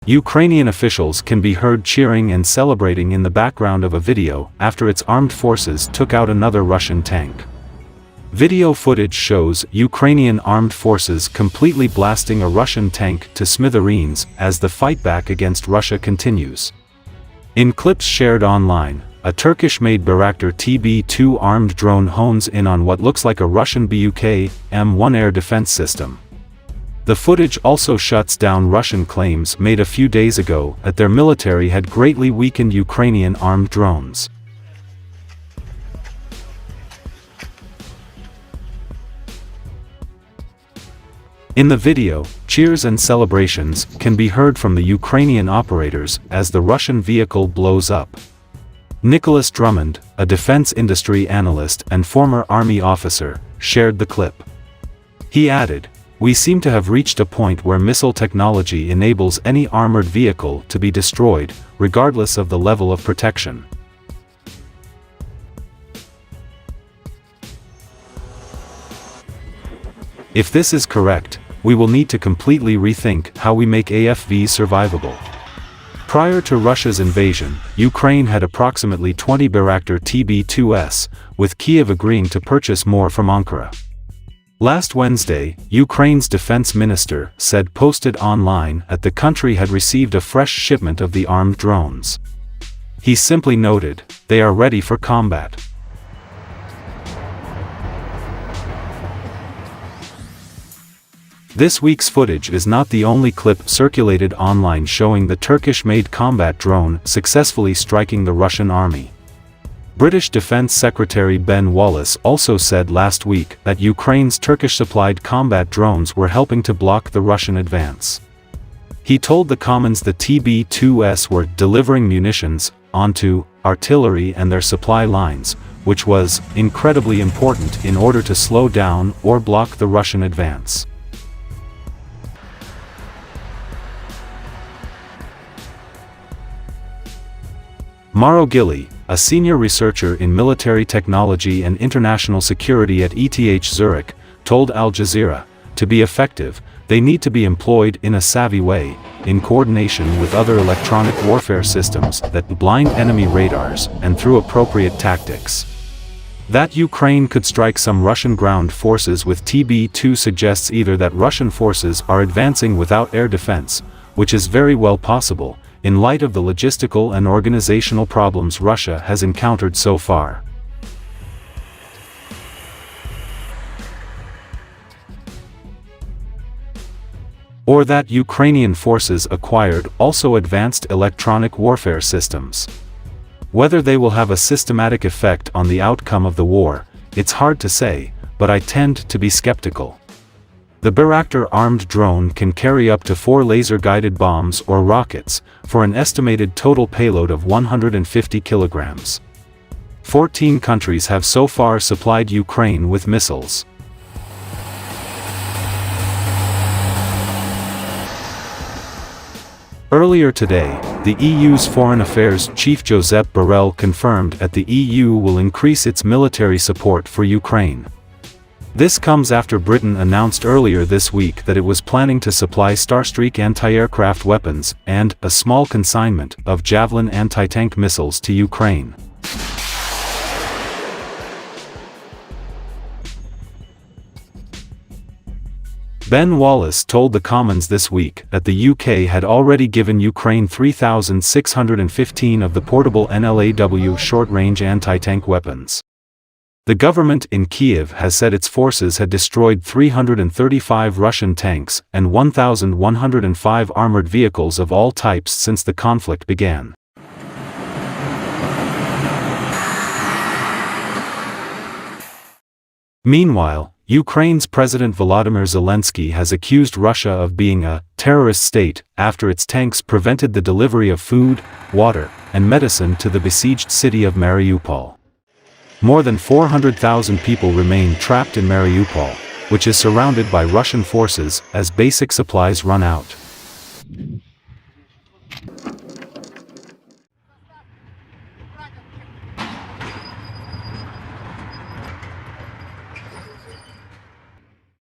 Ukrainian officials can be heard cheering and celebrating in the background of a video after its armed forces took out another Russian tank. Video footage shows Ukrainian armed forces completely blasting a Russian tank to smithereens as the fight back against Russia continues. In clips shared online, a Turkish-made Bayraktar TB2 armed drone hones in on what looks like a Russian Buk-M1 air defense system. The footage also shuts down Russian claims made a few days ago that their military had greatly weakened Ukrainian armed drones. In the video, cheers and celebrations can be heard from the Ukrainian operators as the Russian vehicle blows up. Nicholas Drummond, a defense industry analyst and former army officer, shared the clip. He added, "We seem to have reached a point where missile technology enables any armored vehicle to be destroyed, regardless of the level of protection." If this is correct, we will need to completely rethink how we make AFVs survivable. Prior to Russia's invasion, Ukraine had approximately 20 Bayraktar TB2s, with Kyiv agreeing to purchase more from Ankara. Last Wednesday, Ukraine's defense minister posted online that the country had received a fresh shipment of the armed drones. He simply noted, "They are ready for combat." This week's footage is not the only clip circulated online showing the Turkish-made combat drone successfully striking the Russian army. British Defense Secretary Ben Wallace also said last week that Ukraine's Turkish-supplied combat drones were helping to block the Russian advance. He told the Commons the TB2s were delivering munitions onto artillery and their supply lines, which was incredibly important in order to slow down or block the Russian advance. Mauro Gilli, a senior researcher in military technology and international security at ETH Zurich, told Al Jazeera, "To be effective, they need to be employed in a savvy way, in coordination with other electronic warfare systems that blind enemy radars and through appropriate tactics." That Ukraine could strike some Russian ground forces with TB2 suggests either that Russian forces are advancing without air defense, which is very well possible, in light of the logistical and organizational problems Russia has encountered so far. Or that Ukrainian forces acquired also advanced electronic warfare systems. Whether they will have a systematic effect on the outcome of the war, it's hard to say, but I tend to be skeptical. The Bayraktar armed drone can carry up to 4 laser-guided bombs or rockets, for an estimated total payload of 150 kilograms. 14 countries have so far supplied Ukraine with missiles. Earlier today, the EU's Foreign Affairs Chief Josep Borrell confirmed that the EU will increase its military support for Ukraine. This comes after Britain announced earlier this week that it was planning to supply Starstreak anti-aircraft weapons and a small consignment of Javelin anti-tank missiles to Ukraine. Ben Wallace told the Commons this week that the UK had already given Ukraine 3,615 of the portable NLAW short-range anti-tank weapons. The government in Kyiv has said its forces had destroyed 335 Russian tanks and 1,105 armored vehicles of all types since the conflict began. Meanwhile, Ukraine's President Volodymyr Zelensky has accused Russia of being a terrorist state after its tanks prevented the delivery of food, water, and medicine to the besieged city of Mariupol. More than 400,000 people remain trapped in Mariupol, which is surrounded by Russian forces as basic supplies run out.